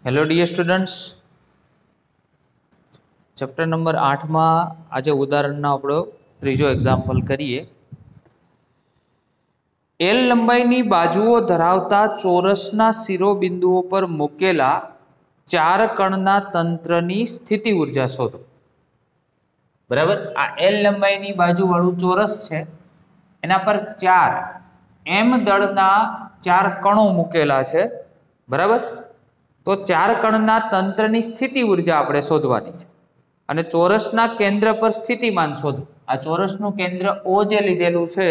Hello dear students, chapter number 8 में आज उदाहरण आपणो त्रीजो एक्जाम्पल करिए। एल लंबाईनी बाजुओ धरावता चोरसना शिरोबिंदुओं पर मूकेला चार कणना तंत्रनी स्थिति ऊर्जा शोधो। बराबर, आ एल लंबाईनी बाजू वाळुं चोरस छे, एना पर चार एम दळना चार कणो मूकेला छे। बराबर, तो चार कणना तंत्रनी स्थिति ऊर्जा आपणे शोधवानी छे અને ચોરસના કેન્દ્ર પર સ્થિતિમાન શોધો। આ ચોરસનું કેન્દ્ર O જે લીધેલું છે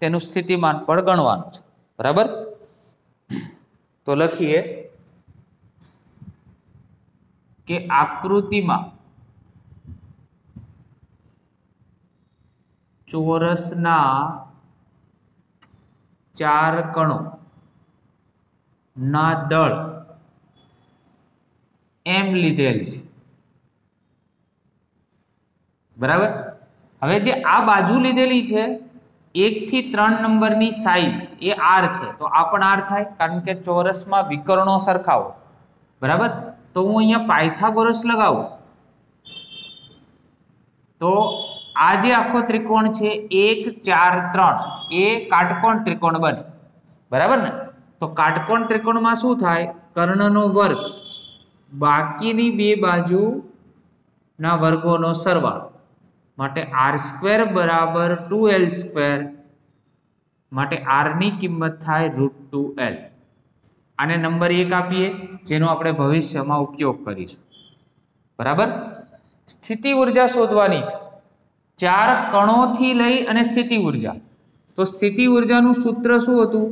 તેનું સ્થિતિમાન પણ ગણવાનું છે। બરાબર, તો લખીએ કે આકૃતિમાં ચોરસના ચાર કણો ના દળ એમ લીધેલ છે। बराबर, हवे जे आ बाजू लीधेली छे 1 થી 3 नंबरनी साइज ए आर छे, तो आ पण आर थाय कारण के चोरस में विकर्णो सरखा होय। बराबर, तो हूँ अहींया पायथागोरस लगावुं तो आ जे आखो त्रिकोण छे 1 4 3 ए काटकोण त्रिकोण बने। बराबर ने, तो काटकोण त्रिकोण में शुं थाय, कर्णनो वर्ग बाकीनी बे बाजू ना वर्गोनो सरवाळो माटे आर स्क्वेर बराबर 2l स्क्वेर माटे आर नी किंमत थाय √2l। आने नंबर 1 आपीए जेनो आपणे भविष्यमां उपयोग करीशुं। बराबर, स्थिति ऊर्जा शोधवानी छे, चार कणोथी लई अने स्थिति ऊर्जा। तो स्थिति ऊर्जानुं सूत्र शुं हतुं,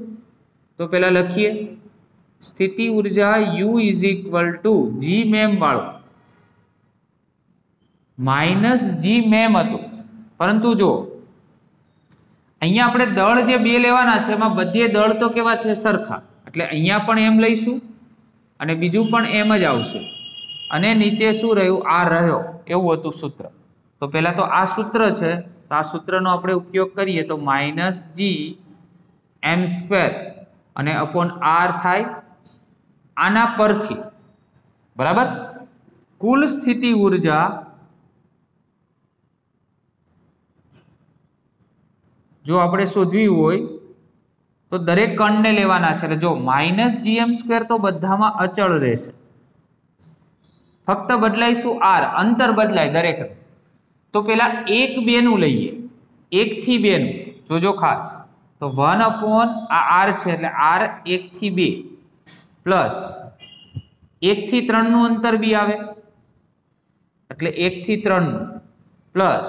तो पहेला लखीए स्थिति ऊर्जा U = G मेम वाळो माइनस जी मेम हतुं, परंतु जो अहींया आपणे दळ जे बे लेवाना छे एमां बधे दळ तो केवा छे, सरखा, એટલે अहींया पण एम लईशुं અને बीजुं पण एम ज आवशे અને નીચે શું રહ્યું, આ રહ્યો એવું હતું સૂત્ર। તો પહેલા તો આ સૂત્ર છે, તો આ સૂત્રનો આપણે ઉપયોગ કરીએ તો -g m² અને अपॉन r થાય આના પરથી। બરાબર, કુલ સ્થિતિ ઊર્જા जो आपणे शोधवी होय तो दरेक कण ने लेवाना छे। जो -gm² तो बधामां अचल रहेशे, फक्त बदलाईशुं r, अंतर बदलाय दरेक। तो पेला 1 2 नुं लईए, 1 થી 2 नुं जोजो खास, तो 1/r छे એટલે r 1 થી 2 प्लस 1 થી 3 नुं अंतर बी आवे એટલે 1 થી 3 नुं प्लस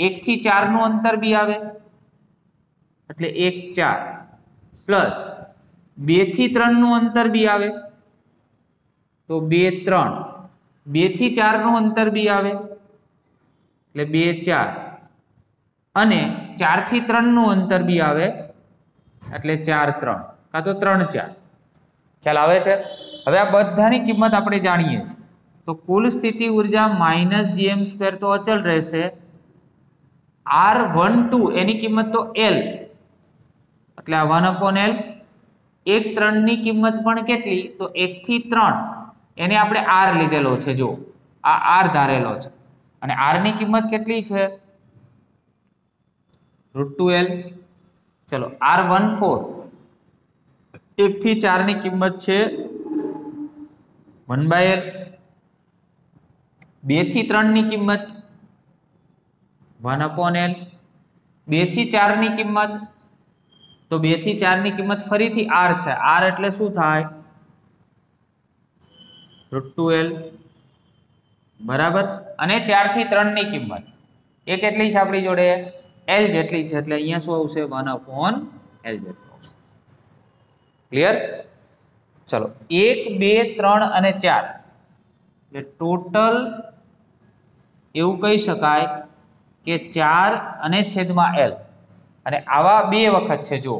1 થી 4 નું અંતર બી આવે એટલે 1 4 પ્લસ 2 થી 3 નું અંતર બી આવે તો 2 3, 2 થી 4 નું અંતર બી આવે એટલે 2 4 અને 4 થી 3 નું અંતર બી આવે એટલે 4 3 કાં તો 3 4। ખ્યાલ આવે છે? હવે આ બધાની કિંમત આપણે જાણીએ છીએ, તો કુલ સ્થિતિ ઊર્જા -gm² તો અચલ રહેશે, R12 એની કિંમત તો L એટલે આ 1/L, 1 3 ની કિંમત પણ કેટલી, તો 1 થી 3 એને આપણે R લીધેલો છે। જો આ R ધારેલો છે અને R ની કિંમત કેટલી છે, √2l। ચલો R14 1 થી 4 ની કિંમત છે 1/L, 2 થી 3 ની કિંમત 1/L, 2 થી 4 ની કિંમત, તો 2 થી 4 ની કિંમત ફરીથી R છે, R એટલે શું થાય, √2l। બરાબર, અને 4 થી 3 ની કિંમત એ કેટલી છે આપણી જોડે, L જેટલી છે, એટલે અહીંયા શું આવશે, 1/L જેટલું આવશે। ક્લિયર? ચલો 1 2 3 અને 4 એટલે ટોટલ એવું કહી શકાય કે 4 અને છેદમાં L, અને આવા બે વખત છે જો,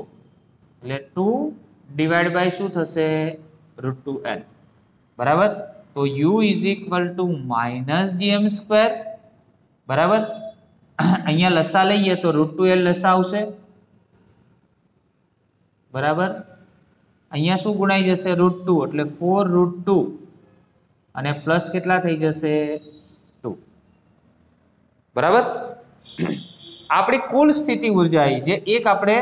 એટલે 2 / શું થશે, √2l। બરાબર, તો U = -gm²। બરાબર, અહીંયા લસા લઈએ તો √2l લસા આવશે। બરાબર, અહીંયા શું ગુણાઈ જશે √2 એટલે 4√2 અને પ્લસ કેટલા થઈ જશે 2 બરાબર। આપણી કુલ સ્થિતિ ઉર્જા જે એક આપણે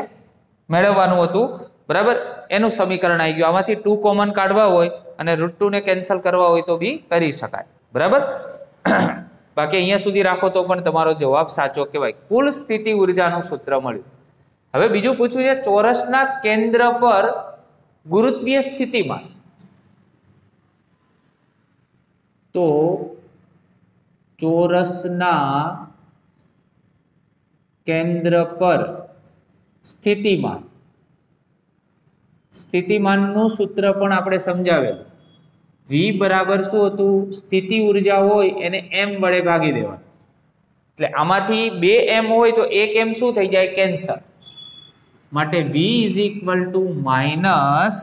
મેળવવાનું હતું બરાબર એનું સમીકરણ આવી ગયું। આમાંથી 2 કોમન કાઢવા હોય અને √2 ને કેન્સલ કરવા હોય તો બી કરી શકાય બરાબર। બાકી અહીંયા સુધી રાખો તો પણ તમારો જવાબ સાચો કહેવાય। કુલ સ્થિતિ ઉર્જાનું સૂત્ર મળ્યું। હવે બીજું પૂછ્યું છે ચોરસના કેન્દ્ર પર ગુરુત્વીય સ્થિતિમાન। તો ચોરસના કેન્દ્ર પર સ્થિતિમાનનું સૂત્ર પણ આપણે સમજાવેલું। V બરાબર શું હતું સ્થિતિ ઉર્જા હોય એને m વડે ભાગી દેવાનું એટલે આમાંથી 2 m હોય તો 1 m શું થઈ જાય કેન્સલ માટે V માઇનસ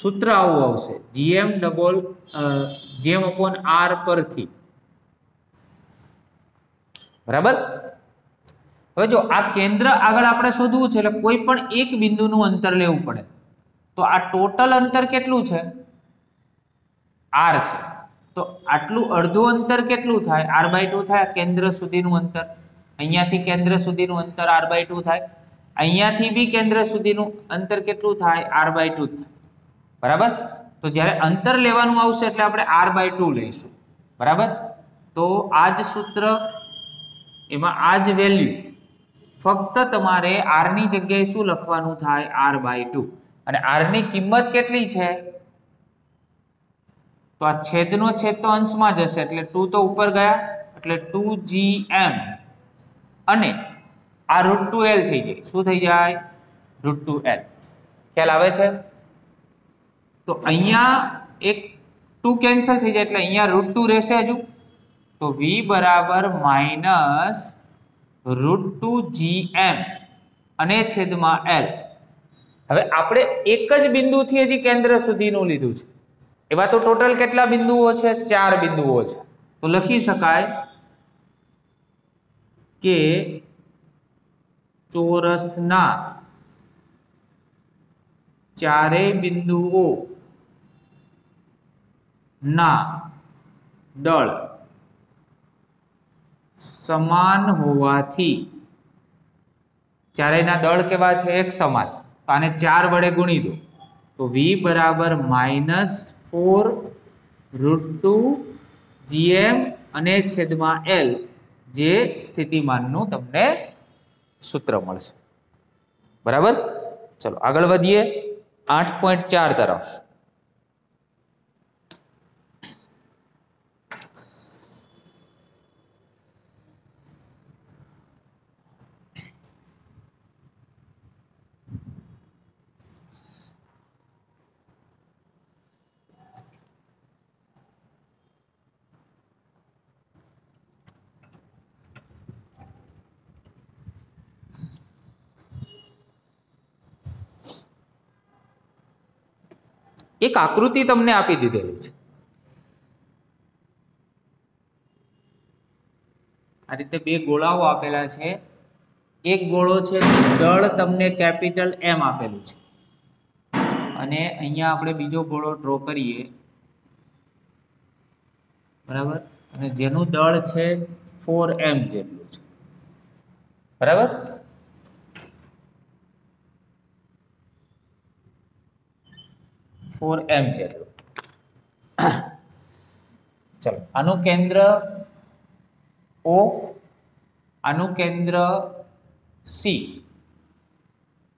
સૂત્ર આવું આવશે gm/r પરથી બરાબર। હવે જો આ કેન્દ્ર આગળ આપણે શોધવું છે એટલે કોઈ પણ એક બિંદુનું અંતર લેવું પડે તો આ ટોટલ અંતર કેટલું છે r છે તો આટલું અડધું અંતર કેટલું થાય r/2 થાય કેન્દ્ર સુધીનું અંતર। અહીંયાથી કેન્દ્ર સુધીનું અંતર r/2 થાય અહીંયાથી બી કેન્દ્ર સુધીનું અંતર કેટલું થાય r/2 થાય બરાબર। તો જ્યારે અંતર લેવાનું આવશે એટલે આપણે r/2 લઈશું બરાબર। તો આ જ સૂત્ર એમાં આ જ વેલ્યુ ફક્ત તમારે r ની જગ્યાએ શું લખવાનું થાય r/2 અને r ની કિંમત કેટલી છે તો આ છેદનો છેદ તો અંશમાં જશે એટલે 2 તો ઉપર ગયા એટલે 2gm અને આ √2l થઈ જાય શું થઈ જાય √2l ખ્યાલ આવે છે। તો અહીંયા એક 2 કેન્સલ થઈ જાય એટલે અહીંયા √2 રહેશે હજુ તો v બરાબર માઇનસ √2gm અને છેદમાં l। હવે આપણે એક જ બિંદુથી હજી કેન્દ્ર સુધીનું લીધું છે એવા તો ટોટલ કેટલા બિંદુઓ છે 4 બિંદુઓ છે તો લખી શકાય કે ચોરસના ચારેય બિંદુઓ ના દળ સમાન હોવાથી ચારેયના દળ કેવા છે એક સમાન તો આને 4 વડે ગુણી દો તો v બરાબર -4√2gm અને છેદમાં l જે સ્થિતિમાનનું તમને સૂત્ર મળશે બરાબર। ચલો આગળ વધીએ 8.4 તરફ। એક આકૃતિ તમને આપી દીધેલી છે આ રીતે બે ગોળાઓ આપેલા છે એક ગોળો છે દળ તમને કેપિટલ M આપેલું છે અને અહીંયા આપણે બીજો ગોળો ડ્રો કરીએ બરાબર અને જેનું દળ છે 4m જેટલું છે બરાબર। m જેટલું ચલો આનું કેન્દ્ર O આનું કેન્દ્ર C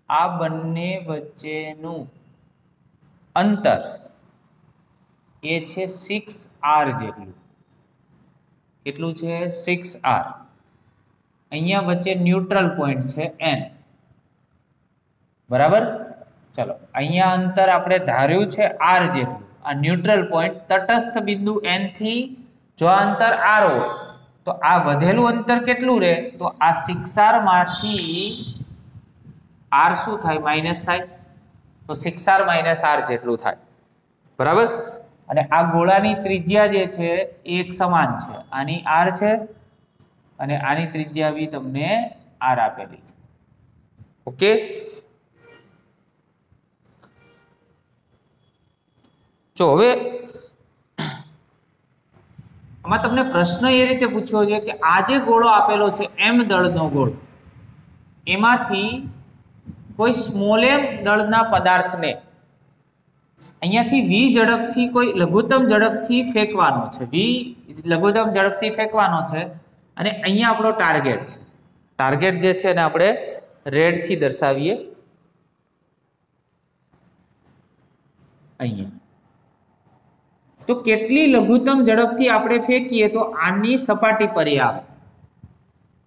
આ બંને વચ્ચેનું અંતર એ છે 6r જેટલું કેટલું છે 6r અહીંયા વચ્ચે ન્યુટ્રલ પોઈન્ટ છે n બરાબર। ચલો અહીંયા અંતર આપણે ધાર્યું છે r જેટલું આ ન્યુટ્રલ પોઈન્ટ તટસ્થ બિંદુ n થી જો અંતર r હોય તો આ વધેલું અંતર કેટલું રહે તો આ 6r માંથી r શું થાય માઈનસ થાય તો 6r - r જેટલું થાય બરાબર। અને આ ગોળાની ત્રિજ્યા જે છે એક સમાન છે આની r છે અને આની ત્રિજ્યા બી તમને r આપેલી છે ઓકે। જો હવે આમાં તમને પ્રશ્ન એ રીતે પૂછ્યો છે કે આ જે ગોળો આપેલો છે m દળનો ગોળો, એમાંથી કોઈ સ્મોલ m દળના પદાર્થને અહીંયાથી v ઝડપથી કોઈ લઘુત્તમ ઝડપથી ફેંકવાનો છે, v લઘુત્તમ ઝડપથી ફેંકવાનો છે, અને અહીંયા આપણો ટાર્ગેટ છે. ટાર્ગેટ જે છે એને આપણે રેડ થી દર્શાવીએ અહીંયા. તો કેટલી લઘુત્તમ ઝડપથી આપણે ફેંકીએ તો આની સપાટી પર આવે,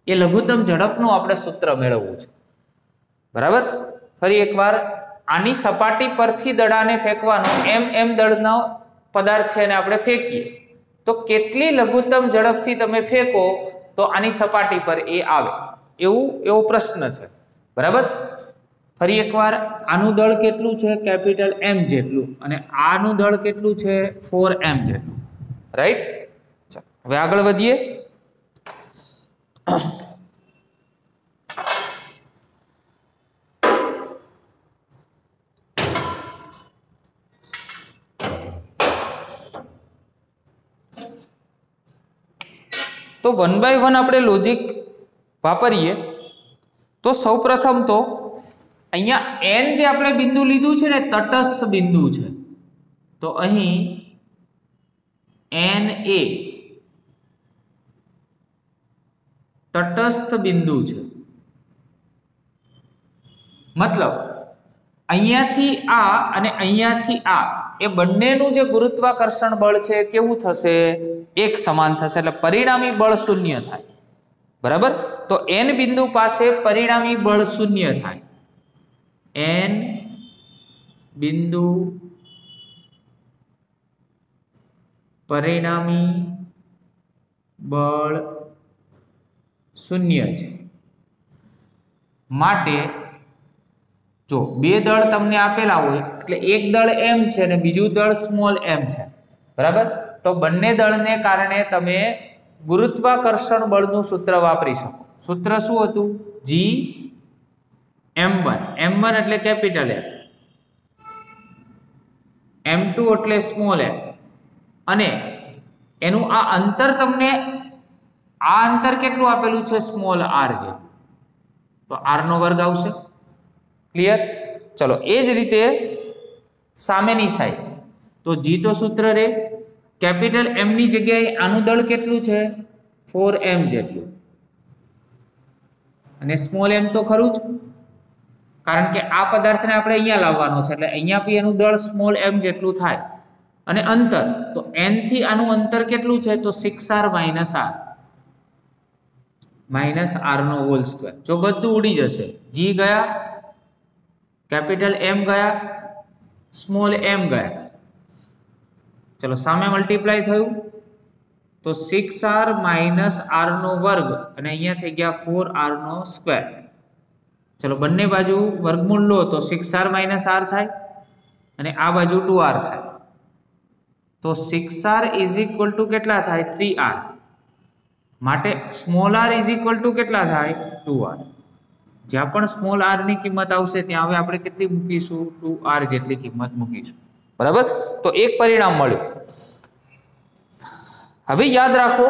એ લઘુત્તમ ઝડપનું આપણે સૂત્ર મેળવવું છે. બરાબર, ફરી એકવાર આની સપાટી પરથી દડાને ફેંકવાનો m દળનો પદાર્થ છે એને આપણે ફેંકીએ તો કેટલી લઘુત્તમ ઝડપથી તમે ફેંકો તો આની સપાટી પર એ આવે, એવો પ્રશ્ન છે. બરાબર, ફરી એકવાર આનું દળ કેટલું છે? કેપિટલ M જેટલું, અને આનું દળ કેટલું છે? 4m જેટલું. રાઈટ, હવે આગળ વધીએ. તો 1 by 1 આપણે લોજિક વાપરીએ તો સૌપ્રથમ તો અહીંયા n જે આપણે બિંદુ લીધું છે ને તટસ્થ બિંદુ છે, તો અહીં n એ તટસ્થ બિંદુ છે. મતલબ અહીંયાથી આ અને અહીંયાથી આ એ બંનેનું જે ગુરુત્વાકર્ષણ બળ છે કેવું થશે? એક સમાન થશે, એટલે પરિણામી બળ શૂન્ય થાય. બરાબર, તો n બિંદુ પાસે પરિણામી બળ શૂન્ય થાય. n બિંદુ પરિણામી બળ શૂન્ય છે. માટે જો બે દળ તમને આપેલા હોય એટલે એક દળ m છે અને બીજું દળ સ્મોલ m છે. બરાબર, તો બંને દળને કારણે તમે ગુરુત્વાકર્ષણ બળનું સૂત્ર વાપરી શકો. સૂત્ર શું હતું? g m1 એટલે કેપિટલ M, m2 એટલે સ્મોલ m, અને એનું આ અંતર તમને આ અંતર કેટલું આપેલું છે? સ્મોલ r છે, તો r નો વર્ગ આવશે. ક્લિયર? ચલો એ જ રીતે સામેની સાઈડ, તો g તો સૂત્ર રે, કેપિટલ M ની જગ્યાએ આનું દળ કેટલું છે? 4m જેટલું, અને સ્મોલ m તો ખરું જ, કારણ કે આ પદાર્થને આપણે અહીંયા લાવવાનો છે, એટલે અહીંયા બી એનું દળ સ્મોલ m જેટલું થાય. અને અંતર તો n થી આનું અંતર કેટલું છે? તો 6r r નો હોલ સ્ક્વેર. જો બધું ઉડી જશે, g ગયા, કેપિટલ M ગયા, સ્મોલ m ગયા, ચલો સામે મલ્ટીપ્લાય થયું તો 6r r નો વર્ગ, અને અહીંયા થઈ ગયા 4r નો સ્ક્વેર. ચલો બંને બાજુ વર્ગમૂળ લો તો 6r r થાય, અને આ બાજુ 2r થાય. તો 6r ઇઝ ઇક્વલ ટુ કેટલા થાય? 3r. માટે small r is equal two કેટલા થાય? 2r. જ્યાં પણ સ્મોલ r ની કિંમત આવશે ત્યાં હવે આપણે કેટલી મૂકીશું? 2r જેટલી કિંમત મૂકીશું. બરાબર, તો એક પરિણામ મળ્યું. હવે યાદ રાખો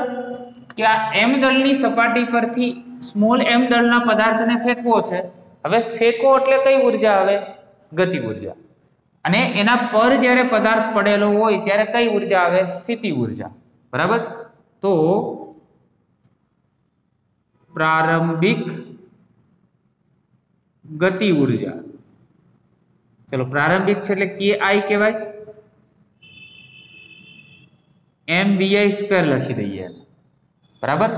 કે આ m દળની સપાટી પરથી સ્મોલ m દળના પદાર્થને ફેંકવો છે. હવે ફેંકો એટલે કઈ ઉર્જા આવે? ગતિ ઉર્જા. અને એના પર જ્યારે પદાર્થ પડેલો હોય ત્યારે કઈ ઉર્જા આવે? સ્થિતિ ઉર્જા. બરાબર, તો પ્રારંભિક ગતિ ઉર્જા, ચલો પ્રારંભિક છે એટલે ki કહેવાય, mvi² લખી દઈએ. બરાબર,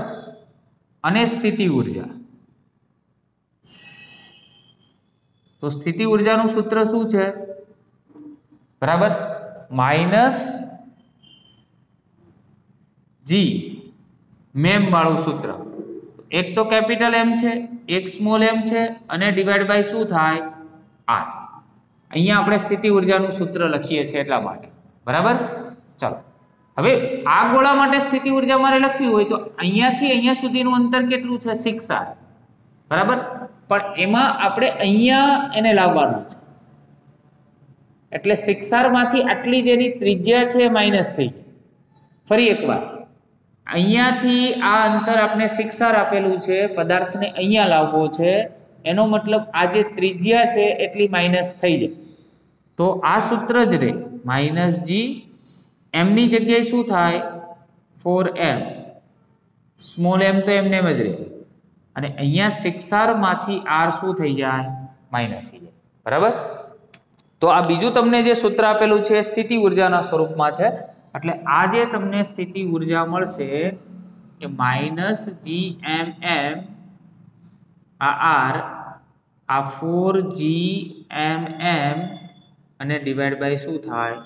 અને સ્થિતિ ઉર્જા, તો સ્થિતિ ઉર્જાનું સૂત્ર શું છે? બરાબર, -g મેમ વાળું સૂત્ર. એક તો કેપિટલ M છે, એક સ્મોલ m છે, અને ડિવાઈડ બાય શું થાય? r. અહીંયા આપણે સ્થિતિ ઉર્જાનું સૂત્ર લખીએ છીએ એટલા માટે. બરાબર, ચાલો હવે આ ગોળા માટે સ્થિતિ ઉર્જા મારે લખવી હોય તો અહીંયાથી અહીંયા સુધીનું અંતર કેટલું છે? 6r. બરાબર, પણ એમાં આપણે અહીંયા એને લાવવાનું છે. એટલે સિક્સારમાંથી આટલી જેની ત્રિજ્યા છે માઇનસ થઈ ગઈ. ફરી એકવાર અહીંયાથી આ અંતર આપણે સિક્સાર આપેલું છે, પદાર્થને અહીંયા લાવવો છે, એનો મતલબ આ જે ત્રિજ્યા છે એટલી માઇનસ થઈ જાય. તો આ સૂત્ર જ રહે માઇનસ જી, એમની જગ્યાએ શું થાય 4m, સ્મોલ એમ તો એમને એમ જ રહે, અને અહીંયા સિક્સારમાંથી આર શું થઈ જાય માઇનસ થઈ જાય. બરાબર. તો આ બીજું તમને જે સૂત્ર આપેલું છે સ્થિતિ ઉર્જાના સ્વરૂપમાં છે, એટલે આ જે તમને સ્થિતિ ઉર્જા મળશે એ માઇનસ જી એમ એમ, આ આર, આ 4જી એમ એમ અને ડિવાઈડ બાય શું થાય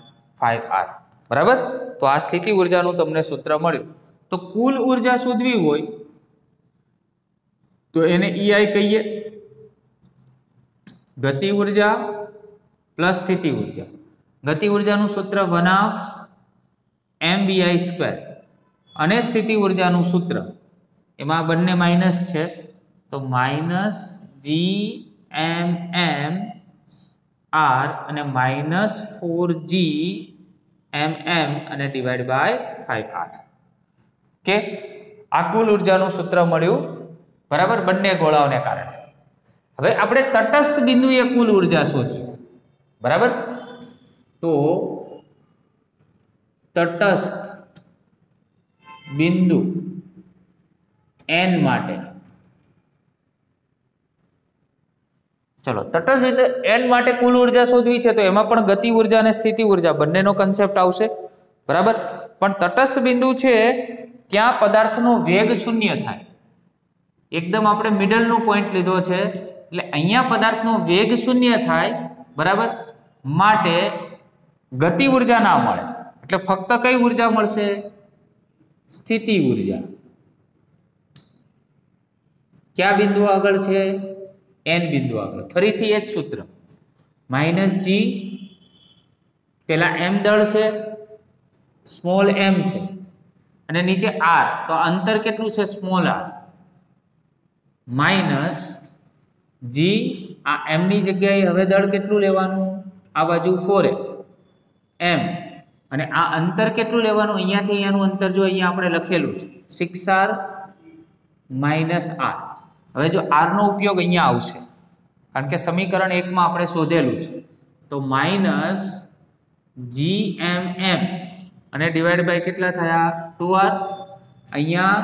5r. બરાબર. તો આ સ્થિતિ ઉર્જાનું તમને સૂત્ર મળ્યું. તો કુલ ઉર્જા શોધવી હોય તો એને EI કહીએ, ગતિ ઉર્જા પ્લસ સ્થિતિ ઉર્જા. ગતિ ઉર્જાનું સૂત્ર 1/mvi², અને સ્થિતિ ઉર્જાનું સૂત્ર એમાં બંને માઇનસ છે, તો માઇનસ જી એમ એમ આર અને માઇનસ 4જી એમ એમ અને ડિવાઈડ બાય 5r. કે આ કુલ ઉર્જાનું સૂત્ર મળ્યું. બરાબર, બંને ગોળાઓને કારણે. હવે આપણે તટસ્થ બિંદુએ કુલ ઉર્જા શોધીએ. બરાબર. તો તટસ્થ બિંદુ n માટે, ચલો તટસ્થ બિંદુ n માટે કુલ ઉર્જા શોધવી છે, તો એમાં પણ ગતિ ઉર્જા અને સ્થિતિ ઉર્જા બંનેનો કન્સેપ્ટ આવશે. બરાબર. પણ તટસ્થ બિંદુ છે ત્યાં પદાર્થનો વેગ શૂન્ય થાય. એકદમ આપણે મિડલનો પોઈન્ટ લીધો છે, એટલે અહીંયા પદાર્થનો વેગ શૂન્ય થાય. બરાબર. માટે ગતિ ઉર્જા ના મળે, એટલે ફક્ત કઈ ઉર્જા મળશે? સ્થિતિ ઉર્જા. કયા બિંદુ આગળ છે? n બિંદુ આગળ. ફરીથી એ જ સૂત્ર, માઇનસ જી, પેલા m દળ છે, સ્મોલ m છે, અને નીચે r, તો અંતર કેટલું છે? સ્મોલ r, માઇનસ જી, આ m ની જગ્યાએ હવે દળ કેટલું લેવાનું? આ બાજુ 4m, અને આ અંતર કેટલું લેવાનું? અહીંયાથી અહીંયાનું અંતર જો અહીંયા આપણે લખેલું છે 6r માઇનસ r. હવે જો r નો ઉપયોગ અહીંયા આવશે, કારણ કે સમીકરણ 1 માં આપણે શોધેલું છે, તો માઇનસ જી એમ એમ અને ડિવાઈડ બાય કેટલા થયા? 2r. અહીંયા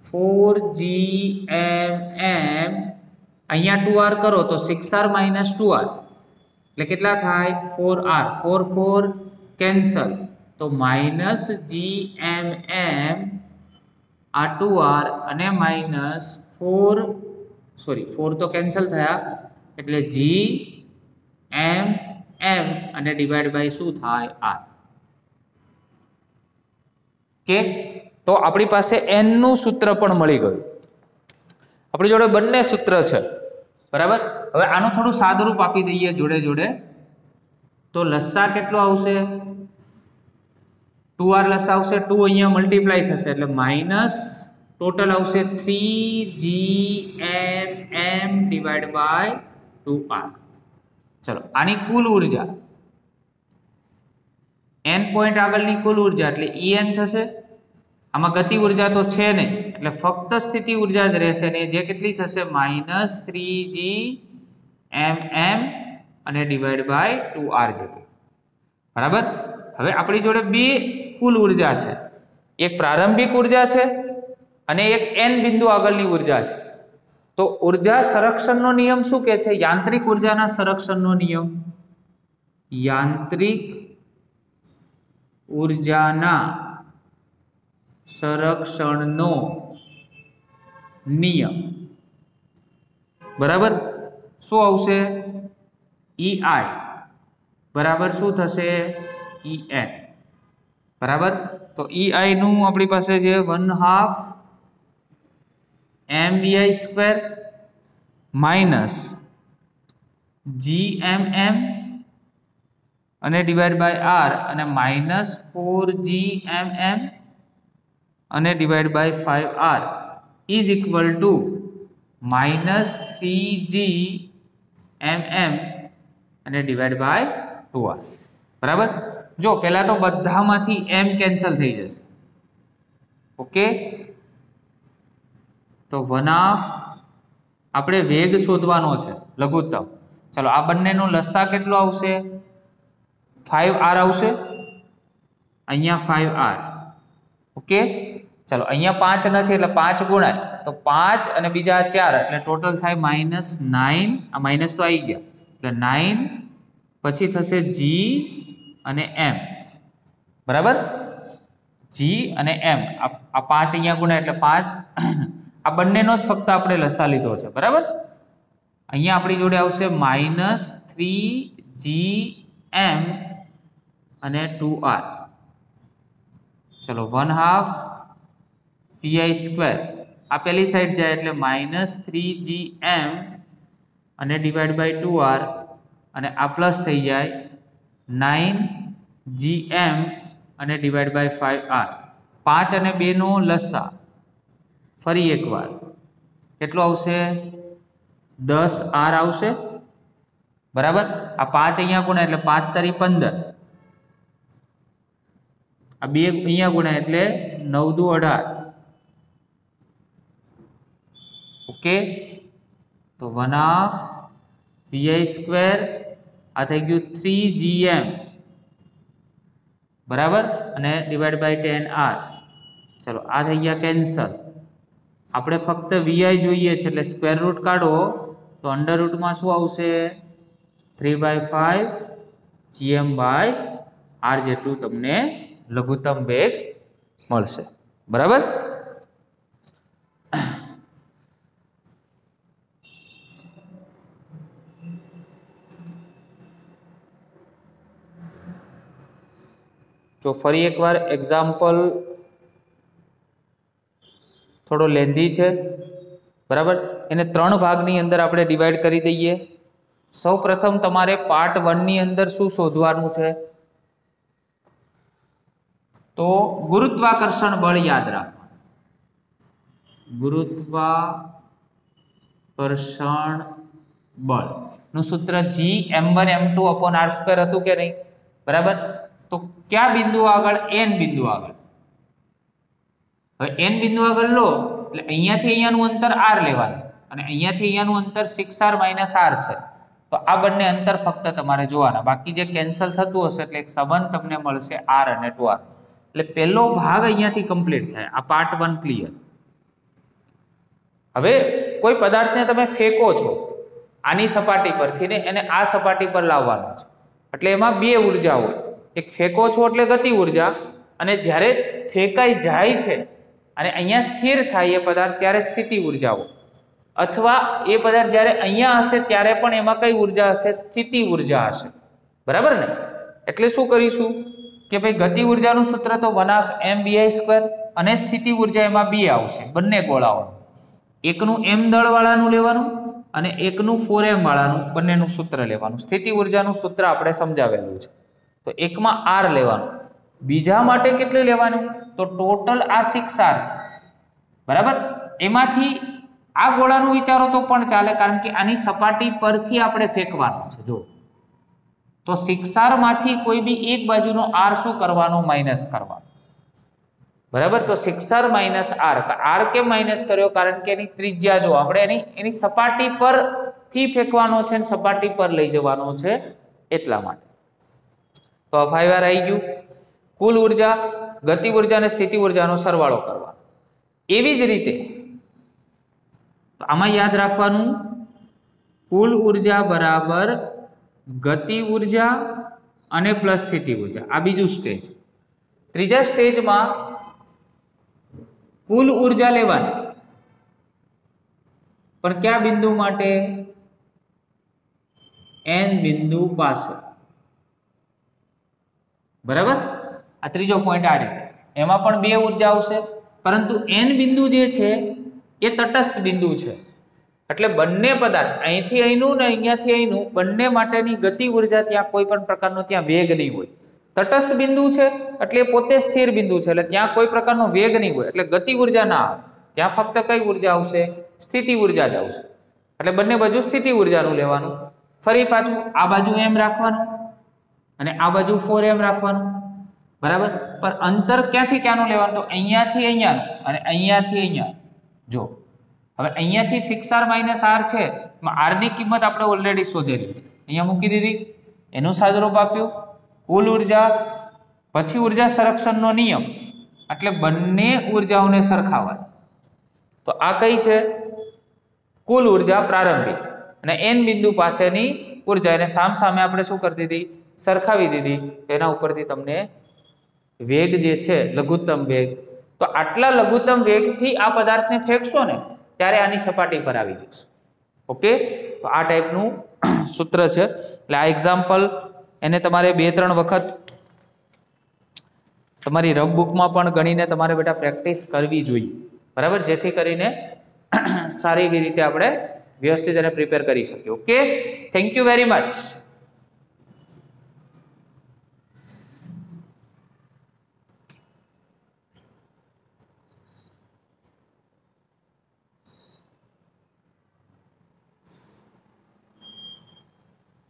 4જી એમ એમ, અહીંયા 2r કરો તો 6r માઇનસ 2r, એટલે કેટલા થાય? 4r. 4 4 કેન્સલ, તો માઇનસ જી એમ એમ, આ 2r અને માઇનસ 4 તો કેન્સલ થયા, એટલે જી એમ એમ અને ડિવાઈડ બાય શું થાય? r. કે તો આપણી પાસે n નું સૂત્ર પણ મળી ગયું. આપણી જોડે બંને સૂત્ર છે. બરાબર. હવે આનું થોડું સાદુરૂપ આપી દઈએ જોડે જોડે. તો લસા કેટલો આવશે? 2r લસા આવશે, 2 અહીંયા મલ્ટીપ્લાય થશે, એટલે માઇનસ ટોટલ આવશે 3gmm ડિવાઈડ બાય 2r. ચલો, આની કુલ ઉર્જા n પોઈન્ટ આગળની કુલ ઉર્જા એટલે En થશે. આમાં ગતિ ઉર્જા તો છે નહીં, એટલે ફક્ત સ્થિતિ ઉર્જા જ રહેશે, ને જે કેટલી થશે? માઇનસ 3gmm અને ડિવાઈડ બાય 2r જેટલી. બરાબર. હવે આપણી જોડે બે કુલ ઉર્જા છે, એક પ્રારંભિક ઉર્જા છે અને એક n બિંદુ આગળની ઉર્જા છે. તો ઉર્જા સંરક્ષણનો નિયમ શું કહે છે? યાંત્રિક ઉર્જાના સંરક્ષણનો નિયમ, યાંત્રિક ઉર્જાના સંરક્ષણનો નિયમ. બરાબર. શું આવશે? EI બરાબર શું થશે? En. બરાબર. તો EI નું આપણી પાસે છે 1/2 mvi² માઇનસ gmm અને ડિવાઈડ બાય r અને માઇનસ 4gmm અને divide by 5r is equal to minus 3gmm અને ડિવાઈડ બાય 2r बराबर। जो पहला तो बधामांथी m कैंसल थई जशे ओके। तो 1/2 આપણે વેગ શોધવાનો છે લઘુત્તમ। ચલો આ બંનેનો લસા કેટલો આવશે 5r આવશે અહીંયા 5r ઓકે। चलो अहींया 5 नहीं એટલે 5 गुणाय तो 5 અને બીજા 4 એટલે टोटल थाय -9 आ माइनस तो आई गया એટલે 9 પછી થશે g અને m बराबर। g અને m आ 5 अहींया गुणाय એટલે 5 आ બંનેનો જ ફક્ત આપણે લસા લીધો છે બરાબર। અહીંયા આપણી જોડે આવશે -3gm અને 2r। चलो 1/2 vi² आ पहली साइड जाए એટલે -3gm અને डिवाइड बाय 2r અને आ प्लस થઈ જાય 9gm અને डिवाइड बाय 5r। 5 અને 2 નો લસા ફરી એકવાર કેટલો આવશે 10r આવશે બરાબર। આ 5 અહીંયા ગુણ્યા એટલે 5 તરી 15 आ 2 અહીંયા ગુણ્યા એટલે 9 દુ 18 ओके। तो 1/2 vi² आ થઈ ગયું 3gm बराबर અને डिवाइड बाय 10r। चलो आ થઈ ગયા કેન્સલ। આપણે ફક્ત vi જોઈએ છે એટલે સ્ક્વેર રૂટ કાઢો તો અંડર રૂટમાં શું આવશે 3/5 gm/r જેટલું તમને લઘુત્તમ વેગ મળશે બરાબર। जो फरी एक बार एग्जाम्पल थोड़ो लेंधी है बराबर। एने 3 भागनी अंदर आपणे डिवाइड करी दईए। सौ प्रथम तमारे पार्ट 1 नी अंदर शू शोधवानुं छे तो गुरुत्वाकर्षण बल याद राखो। गुरुत्वाकर्षण बल नु सूत्र G m1m2/r² हतुं के नहीं बराबर। तो क्या बिंदु आगळ n बिंदु आगळ હવે n बिंदु आगळ लो એટલે અહીંયાથી અહીંયાનું અંતર r લેવાનું અને અહીંયાથી અહીંયાનું અંતર 6r - r છે। તો આ બંને અંતર ફક્ત તમારે જોવાના બાકી જે કેન્સલ થતું હશે એટલે એક સંબંધ તમને મળશે r અને 2r। એટલે પહેલો ભાગ અહીંયાથી કમ્પ્લીટ થાય। આ પાર્ટ 1 ક્લિયર। હવે કોઈ પદાર્થને તમે ફેંકો છો આની સપાટી પરથી ને એને આ સપાટી પર લાવવાનો છે એટલે એમાં બે ઊર્જા હોય। एक फेंको छो એટલે गति ऊर्जा અને જ્યારે ફેંકાઈ જાય છે અને અહીંયા સ્થિર થાય એ પદાર્થ ત્યારે સ્થિતિ ઊર્જા હોય અથવા એ પદાર્થ જ્યારે અહીંયા હશે ત્યારે પણ એમાં કઈ ઊર્જા હશે સ્થિતિ ઊર્જા હશે બરાબર ને। એટલે શું કરીશું કે ભાઈ ગતિ ઊર્જાનું સૂત્ર તો 1/2 mvi² અને સ્થિતિ ઊર્જા એમાં બે આવશે બંને ગોળાઓ। એકનું m દળ વાળાનું લેવાનું અને એકનું 4m વાળાનું બંનેનું સૂત્ર લેવાનું। સ્થિતિ ઊર્જાનું સૂત્ર આપણે સમજાવેલું છે तो एक में r लेवानुं बीजा माटे केटली लेवानुं तो टोटल आ 6r छे बराबर। एमांथी आ गोळानुं विचारो तो पण चाले कारण के आनी सपाटी परथी आपणे फेंकवानुं छे। जो तो 6r मांथी कोई बी एक बाजुनो r शुं करवानो माइनस करवानो बराबर। तो 6r - r r केम माइनस कर्यो कारण के एनी त्रिज्या जो आपणे एनी सपाटी परथी फेंकवानो छे ने सपाटी पर लई जवानो छे एटला माटे। तो 5r आई गयु। कुल ऊर्जा गति ऊर्जा ने स्थिति ऊर्जा नो सरवाळो करवा। एवी ज रीते तो आमां याद राखवानुं कुल ऊर्जा बराबर गति ऊर्जा अने प्लस स्थिति ऊर्जा। आ बीजू स्टेज। त्रीजा स्टेज में कुल ऊर्जा लेवानी पण क्या बिंदु माटे n बिंदु पासे बराबर। आ त्रीजो पॉइंट आ रीते एमां पण बे ऊर्जा आवशे परंतु n बिंदु जे छे ए तटस्थ बिंदु छे એટલે બંને પદાર્થ અહીંથી અહીંનું ને અહીંયાથી અહીંનું બંને માટેની ગતિ ઊર્જા ત્યાં કોઈ પણ પ્રકારનો ત્યાં વેગ નહીં હોય। તટસ્થ બિંદુ છે એટલે પોતે સ્થિર બિંદુ છે એટલે ત્યાં કોઈ પ્રકારનો વેગ નહીં હોય એટલે ગતિ ઊર્જા ના આવે। ત્યાં ફક્ત કઈ ઊર્જા આવશે સ્થિતિ ઊર્જા જ આવશે એટલે બંને બાજુ સ્થિતિ ઊર્જાનું લેવાનું। ફરી પાછું આ બાજુ m રાખવાનું અને આ બાજુ 4m રાખવાનું, બરાબર. પણ અંતર ક્યાંથી ક્યાંનું લેવાનું? તો અહીંયાથી અહીંયાનું અને અહીંયાથી અહીંયા. જો હવે અહીંયાથી 6r - r છે, r ની કિંમત આપણે ઓલરેડી શોધેલી છે, અહીંયા મૂકી દીધી, એનું સાદુરૂપ આપ્યું કુલ ઉર્જા, પછી ઉર્જા સંરક્ષણનો નિયમ, એટલે બંને ઉર્જાઓને સરખાવવાની. તો આ કઈ છે? કુલ ઉર્જા પ્રારંભિક, અને n બિંદુ પાસેની ઉર્જા, એને સામે આપણે શું કરી દીધી? સરખાવી દીધી. એના ઉપરથી તમને વેગ જે છે લઘુત્તમ વેગ, તો આટલા લઘુત્તમ વેગથી આ પદાર્થને ફેંકશો ને ત્યારે આની સપાટી પર આવી જશે. ઓકે, તો આ ટાઈપનું સૂત્ર છે. એટલે આ એક્ઝામ્પલ એને તમારે 2-3 વખત તમારી રફ બુકમાં પણ ગણીને તમારે બેટા પ્રેક્ટિસ કરવી જોઈએ, બરાબર, જેથી કરીને સારી એવી રીતે આપણે વ્યવસ્થિત અને પ્રિપેર કરી શકીએ. Okay, thank you very much.